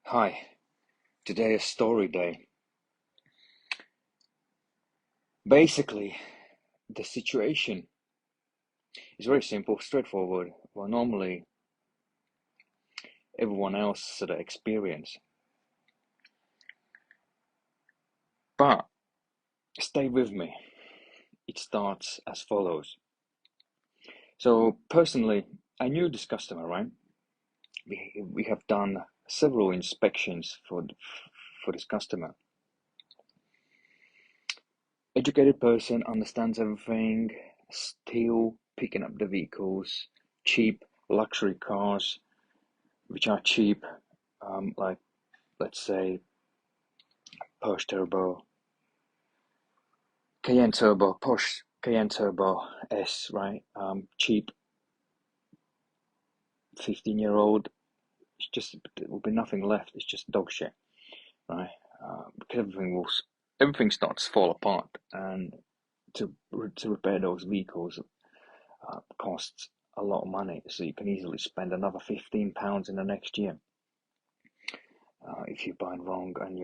Hi, today is story day. Basically, the situation is very simple, straightforward. Well, normally everyone else sort of experience, but stay with me. It starts as follows. So personally, I knew this customer, right? We have done several inspections for this customer. Educated person, understands everything, still picking up the vehicles, cheap luxury cars, which are cheap, like let's say Porsche Turbo, Cayenne Turbo, Porsche Cayenne Turbo S, right? Cheap, 15-year-old. It's just there will be nothing left. It's just dog shit, right? Because everything starts to fall apart, and to repair those vehicles costs a lot of money. So you can easily spend another £15 in the next year if you buy wrong and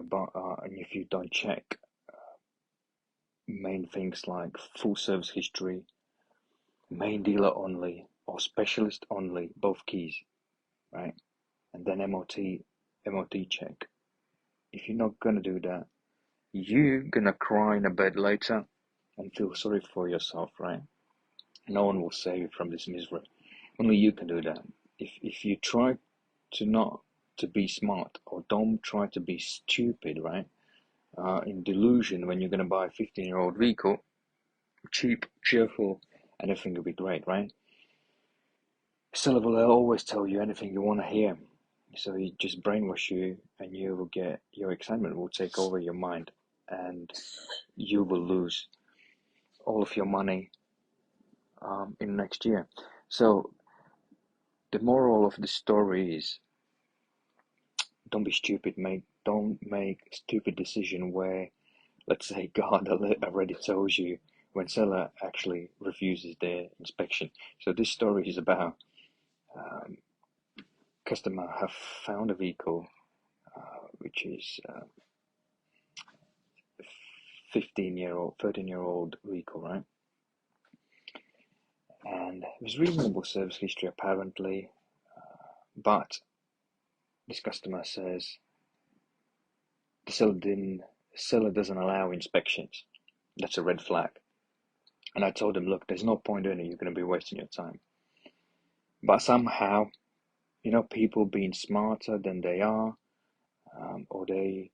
if you don't check main things like full service history, main dealer only, or specialist only, both keys, right? And then MOT check. If you're not gonna do that, you're gonna cry in a bed later and feel sorry for yourself, right? No one will save you from this misery. Only you can do that. If you try to not to be smart, or don't try to be stupid, right? In delusion when you're gonna buy a 15-year-old vehicle, cheap, cheerful, and everything will be great, right? Seller will always tell you anything you want to hear. So he just brainwash you, and you will get your excitement will take over your mind, and you will lose all of your money in next year. So the moral of the story is, don't be stupid, mate. Don't make a stupid decision where, let's say, God already tells you when seller actually refuses their inspection. So this story is about um, customer have found a vehicle which is 15-year-old, 13-year-old vehicle, right? And it was reasonable service history apparently, but this customer says the seller doesn't allow inspections. That's a red flag. And I told him, look, there's no point doing it. You're going to be wasting your time. But somehow, people being smarter than they are, or they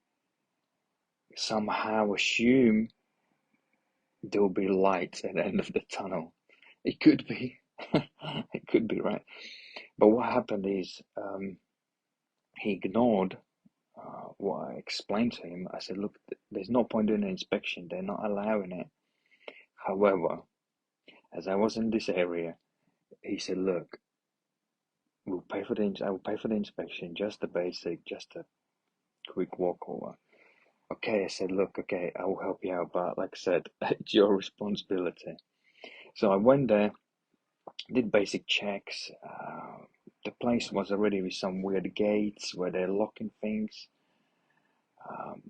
somehow assume there'll be light at the end of the tunnel. It could be, it could be right. But what happened is he ignored what I explained to him. I said, look, there's no point doing an inspection. They're not allowing it. However, as I was in this area, he said, look, I will pay for the inspection, just the basic, just a quick walkover. Okay, I said, look, okay, I will help you out, but like I said, it's your responsibility. So I went there, did basic checks. The place was already with some weird gates where they're locking things.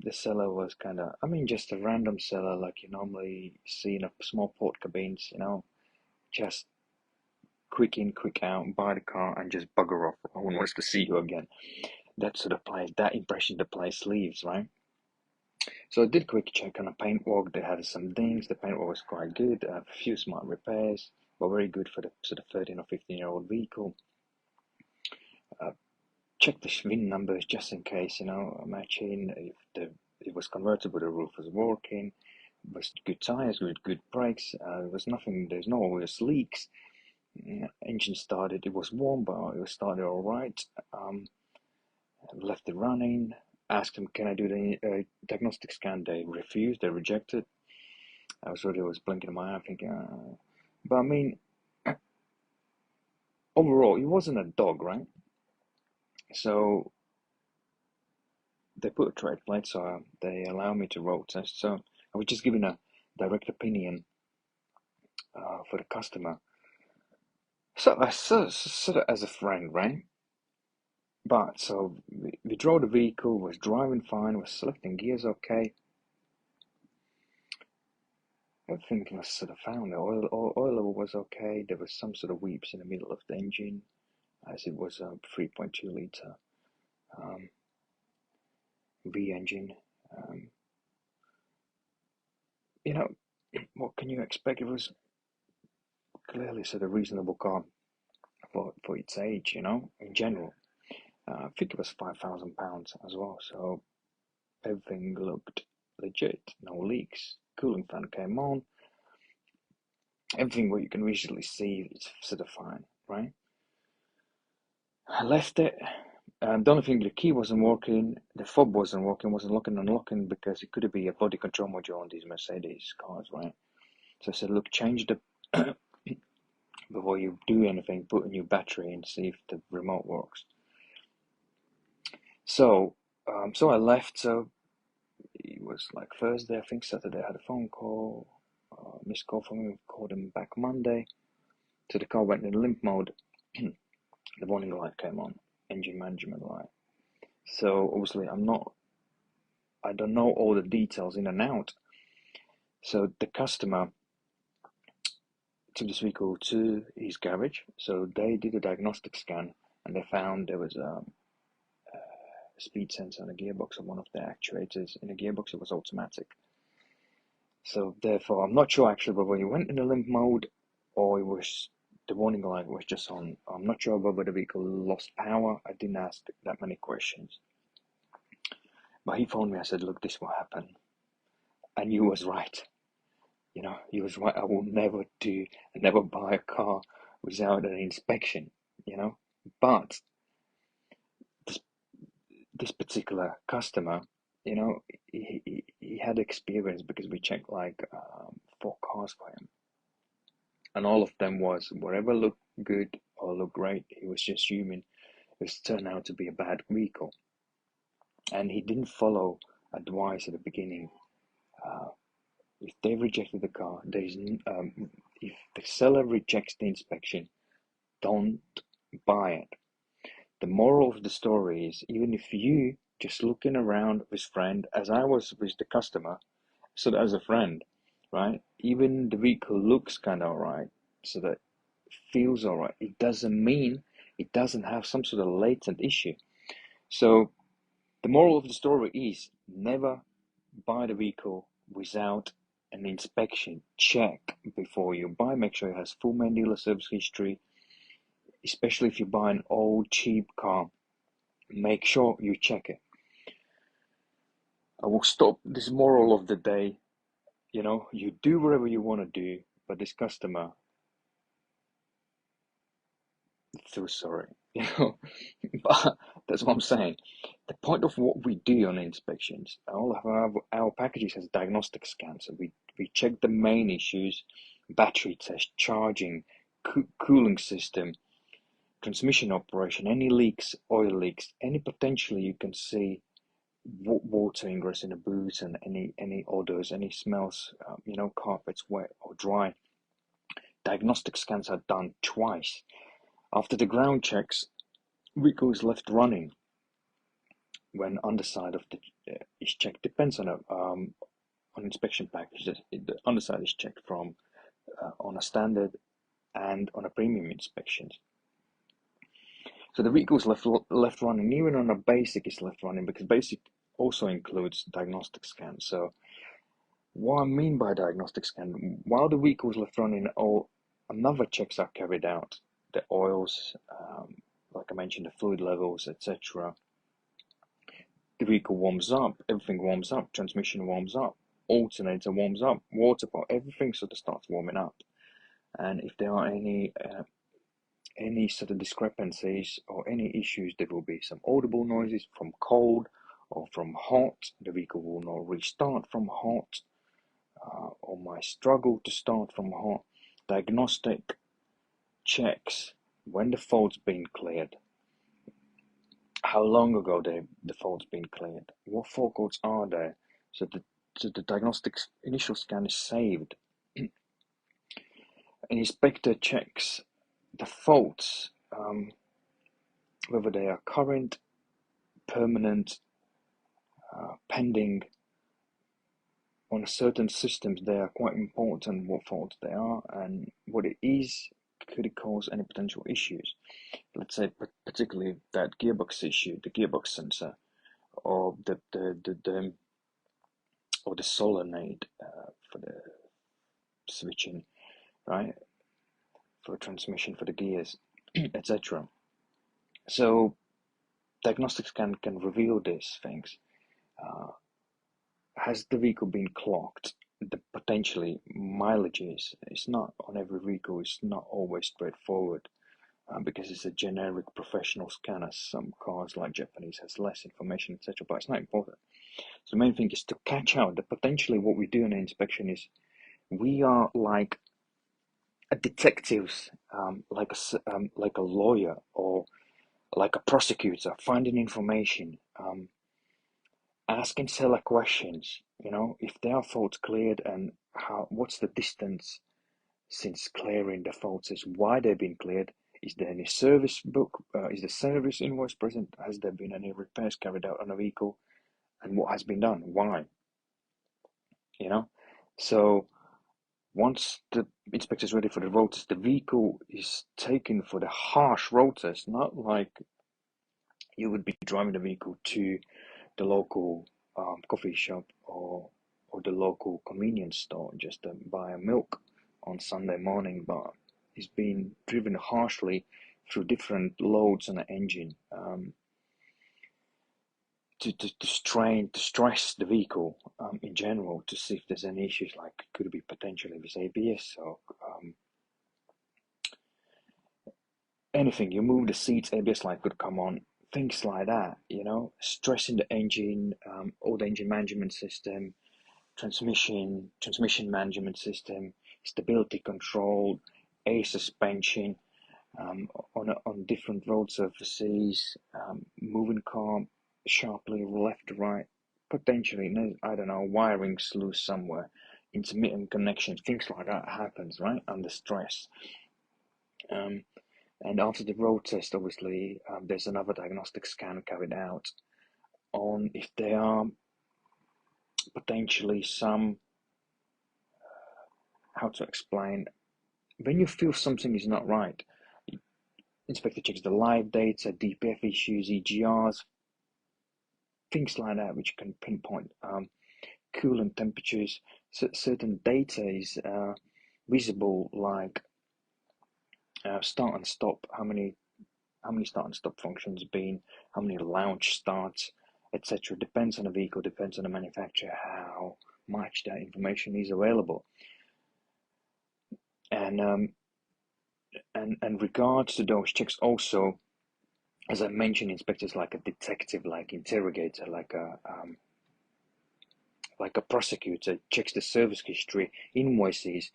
The seller was just a random seller like you normally see in a small port cabins, just quick in, quick out, buy the car and just bugger off. No one wants to see you again. That sort of place, that impression the place leaves, right? So I did a quick check on a paint walk. They had some dings. The paint walk was quite good. A few smart repairs, but very good for the sort of 13 or 15-year-old vehicle. Uh, check the VIN numbers just in case, matching. If it was convertible, the roof was working. It was good tires with good brakes. There was nothing. There's no obvious leaks. Engine started. It was warm, but it was started all right. Left it running. Asked them, can I do the diagnostic scan? They refused. They rejected. I was blinking my eye, thinking, but I mean, overall, it wasn't a dog, right? So they put a trade plate, so they allow me to road test. So I was just giving a direct opinion for the customer. So I sort of as a friend, right? But so we drove the vehicle, was driving fine, was selecting gears okay. Everything was sort of found. The oil level was okay. There was some sort of weeps in the middle of the engine, as it was a 3.2 liter V engine. You know, what can you expect? It was clearly sort of reasonable car for its age, you know, in general. I think it was £5,000 as well, so everything looked legit. No leaks. Cooling fan came on. Everything what you can visually see is sort of fine, right? I left it. The only thing, the key wasn't working, the fob wasn't working, wasn't locking and unlocking, because it could be a body control module on these Mercedes cars, right? So I said, look, change the before you do anything, put a new battery in, see if the remote works. So I left. So it was like Thursday, I think Saturday I had a phone call, missed call from him, called him back Monday. So the car went in limp mode. The warning light came on, engine management light. So obviously I don't know all the details in and out. So the customer took this vehicle to his garage. So they did a diagnostic scan and they found there was a speed sensor on the gearbox of one of the actuators. In the gearbox, it was automatic. So therefore, I'm not sure actually whether he went in the limp mode or it was the warning light was just on. I'm not sure whether the vehicle lost power. I didn't ask that many questions. But he phoned me. I said, look, this will happen. And he was right. You know, he was right. I will never buy a car without an inspection, you know. But this particular customer, you know, he had experience because we checked like 4 cars for him. And all of them was, whatever looked good or looked great, he was just human. It was turned out to be a bad vehicle. And he didn't follow advice at the beginning. If they rejected the car, if the seller rejects the inspection, don't buy it. The moral of the story is, even if you just looking around with friend, as I was with the customer, so that as a friend, right? Even the vehicle looks kind of alright, so that feels alright. It doesn't mean it doesn't have some sort of latent issue. So the moral of the story is, never buy the vehicle without an inspection. Check before you buy. Make sure it has full main dealer service history, especially if you buy an old cheap car. Make sure you check it. I will stop this moral of the day. You know, you do whatever you want to do, but this customer, feel sorry. You know, but that's what I'm saying. The point of what we do on inspections, all of our packages has diagnostic scans. So we check the main issues: battery test, charging, cooling system, transmission operation, any leaks, oil leaks, any potentially you can see water ingress in the boot, and any odors, any smells, you know, carpets wet or dry. Diagnostic scans are done twice. After the ground checks, vehicle is left running when underside of the is checked. Depends on inspection package. The underside is checked from on a standard and on a premium inspections. So the vehicle is left running. Even on a basic is left running, because basic also includes diagnostic scans. So what I mean by diagnostic scan, while the vehicle is left running, all another checks are carried out. The oils, like I mentioned, the fluid levels, etc. The vehicle warms up, everything warms up, transmission warms up, alternator warms up, water pump, everything sort of starts warming up. And if there are any sort of discrepancies or any issues, there will be some audible noises from cold or from hot. The vehicle will not restart from hot, or might struggle to start from hot. Diagnostic checks when the fault's been cleared, how long ago the fault's been cleared, what fault codes are there, so the diagnostic initial scan is saved. An inspector checks the faults whether they are current, permanent, pending. On certain systems, they are quite important what faults they are and what it is. Could it cause any potential issues? Let's say particularly that gearbox issue, the gearbox sensor, or the or the solenoid for the switching, right? For transmission, for the gears, etc. So diagnostics can reveal these things. Uh, has the vehicle been clocked? The potentially mileages. It's not on every vehicle. It's not always straightforward because it's a generic professional scanner. Some cars, like Japanese, has less information, etc. But it's not important. So the main thing is to catch out that potentially what we do in an inspection is we are like a detectives, like a lawyer or like a prosecutor, finding information, asking seller questions. You know, if there are faults cleared and what's the distance since clearing the faults is why they've been cleared. Is there any service book? Is the service invoice present? Has there been any repairs carried out on a vehicle? And what has been done? Why? You know? So once the inspector is ready for the road test, the vehicle is taken for the harsh road test, not like you would be driving the vehicle to the local coffee shop or the local convenience store just to buy a milk on Sunday morning, but it's been driven harshly through different loads on the engine to stress the vehicle in general to see if there's any issues, like could it be potentially with ABS or anything. You move the seats, ABS light could come on, things like that, you know, stressing the engine, all the engine management system, transmission management system, stability control, air suspension, on different road surfaces, moving car sharply left to right, potentially, I don't know, wiring's loose somewhere, intermittent connections, things like that happens, right, under stress. And after the road test, obviously, there's another diagnostic scan carried out on if there are potentially some, how to explain, when you feel something is not right, inspector checks the live data, DPF issues, EGRs, things like that, which can pinpoint coolant temperatures. Certain data is visible, like start and stop, how many start and stop functions been, how many launch starts, etc. Depends on the vehicle, depends on the manufacturer, how much that information is available. And regards to those checks also, as I mentioned, inspectors like a detective, like interrogator, like a prosecutor, checks the service history, invoices,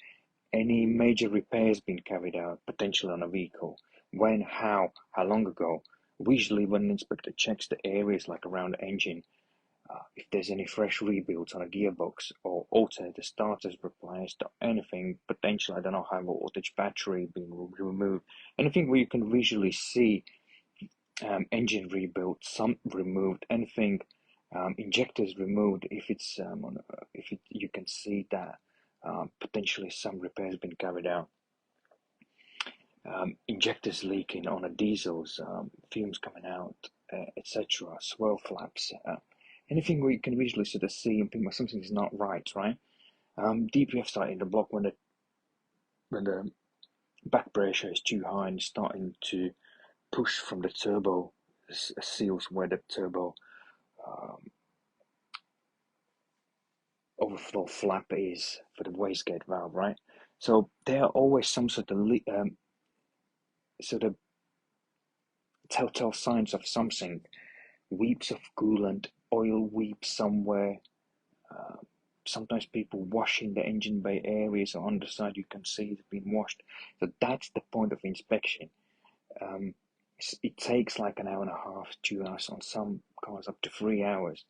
any major repairs been carried out, potentially on a vehicle, when, how long ago. Usually when an inspector checks the areas like around the engine, if there's any fresh rebuilds on a gearbox or alternator starters replaced or anything, potentially, I don't know, high voltage battery being removed, anything where you can visually see engine rebuilt, some removed, anything, injectors removed, if it's you can see that potentially some repairs been carried out. Injectors leaking on a diesels, fumes coming out, etc. Swirl flaps, anything where you can visually sort of see and think something is not right, right? DPF starting to block when the back pressure is too high and starting to push from the turbo seals where the turbo overflow flap is for the wastegate valve, right? So there are always some sort of telltale signs of something. Weeps of coolant, oil weeps somewhere. Sometimes people washing the engine bay areas or underside, you can see it's been washed. So that's the point of inspection. It takes like an hour and a half, 2 hours, on some cars up to 3 hours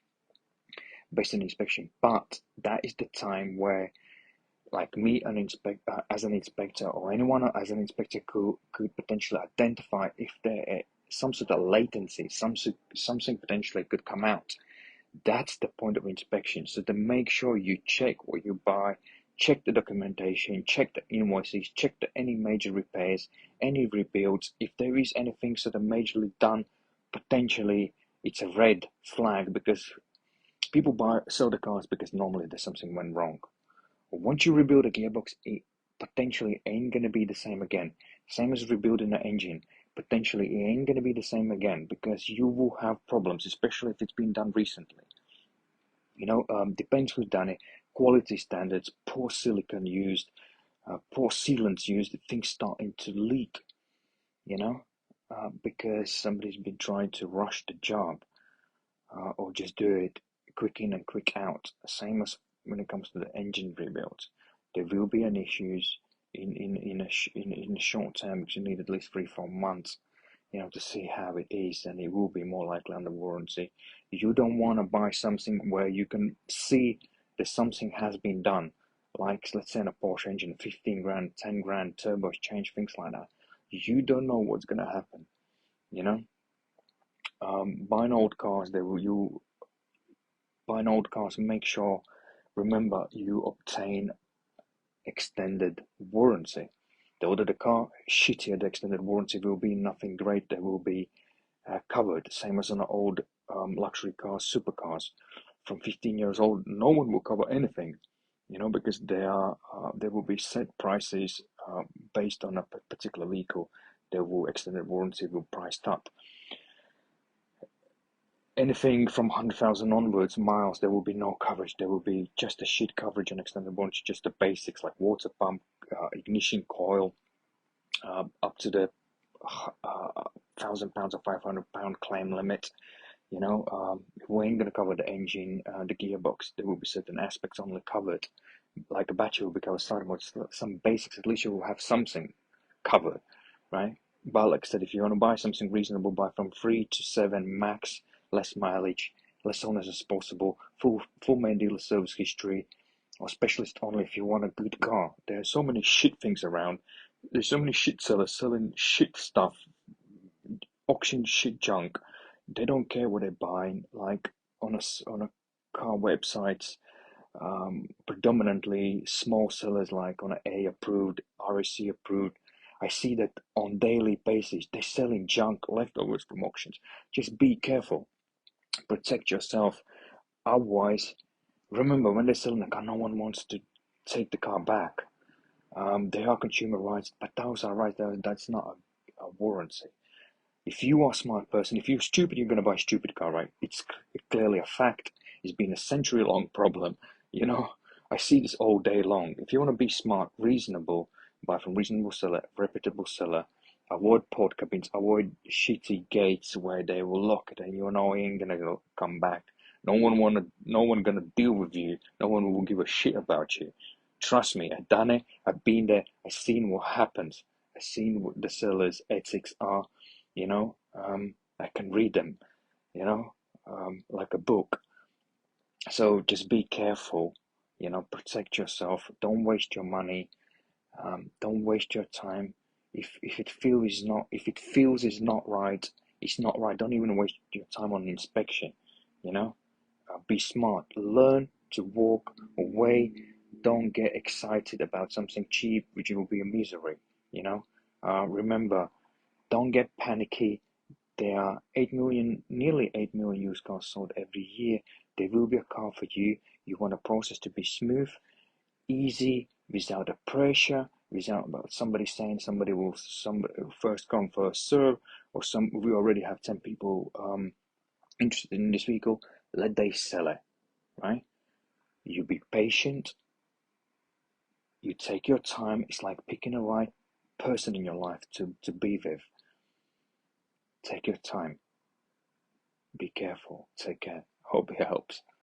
based on inspection. But that is the time where, like me, as an inspector, or anyone as an inspector could potentially identify if there some sort of latency, something potentially could come out. That's the point of inspection. So to make sure you check what you buy, check the documentation, check the invoices, check any major repairs, any rebuilds. If there is anything sort of majorly done, potentially it's a red flag, because people sell the cars because normally there's something went wrong. Once you rebuild a gearbox, it potentially ain't gonna be the same again. Same as rebuilding an engine. Potentially it ain't gonna be the same again, because you will have problems, especially if it's been done recently. Depends who's done it. Quality standards, poor silicon used, poor sealants used, things starting to leak, because somebody's been trying to rush the job, or just do it quick in and quick out. Same as when it comes to the engine rebuilds. There will be an issues in a short term, because you need at least 3-4 months, to see how it is, and it will be more likely under warranty. You don't want to buy something where you can see that something has been done, like let's say in a Porsche engine, 15 grand, 10 grand, turbos change, things like that. You don't know what's going to happen, buying old cars, buying old cars, remember you obtain extended warranty. The older the car, shittier the extended warranty will be. Nothing great there will be covered. Same as on old luxury cars, supercars from 15 years old. No one will cover anything, because there will be set prices based on a particular vehicle. Extended warranty will priced up. Anything from 100,000 onwards miles, there will be no coverage. There will be just a shit coverage on extended warranty, just the basics like water pump, ignition coil, up to the £1,000 or £500 claim limit. We ain't gonna cover the engine, the gearbox. There will be certain aspects only covered, like a battery will be covered, starting with some basics. At least you will have something covered, right? But like I said, if you want to buy something reasonable, buy from 3 to 7 max, less mileage, less owners as possible, full main dealer service history, or specialist only if you want a good car. There are so many shit things around. There's so many shit sellers selling shit stuff, auction shit junk. They don't care what they're buying. Like on a car websites, predominantly small sellers, like on A approved, RAC approved. I see that on daily basis they're selling junk, leftovers from auctions. Just be careful, protect yourself. Otherwise, remember, when they're selling a car, no one wants to take the car back. They are consumer rights, but those are rights. That's not a warranty. If you are a smart person, if you're stupid, you're going to buy a stupid car, right? It's clearly a fact. It's been a century-long problem. I see this all day long. If you want to be smart, reasonable, buy from reasonable seller, reputable seller. Avoid port cabins, avoid shitty gates where they will lock it and you know you ain't gonna come back. No one gonna deal with you. No one will give a shit about you. Trust me, I've done it. I've been there. I've seen what happens. I've seen what the seller's ethics are. I can read them. Like a book. So just be careful. Protect yourself. Don't waste your money. Don't waste your time. If it feels is not right, it's not right. Don't even waste your time on inspection. Be smart. Learn to walk away. Don't get excited about something cheap, which will be a misery. Remember, don't get panicky. There are nearly 8 million used cars sold every year. There will be a car for you. You want a process to be smooth, easy, without a pressure, without somebody saying somebody first come first serve, or we already have 10 people interested in this vehicle. Let they sell it, right? You be patient. You take your time. It's like picking a right person in your life to be with. Take your time. Be careful. Take care. Hope it helps.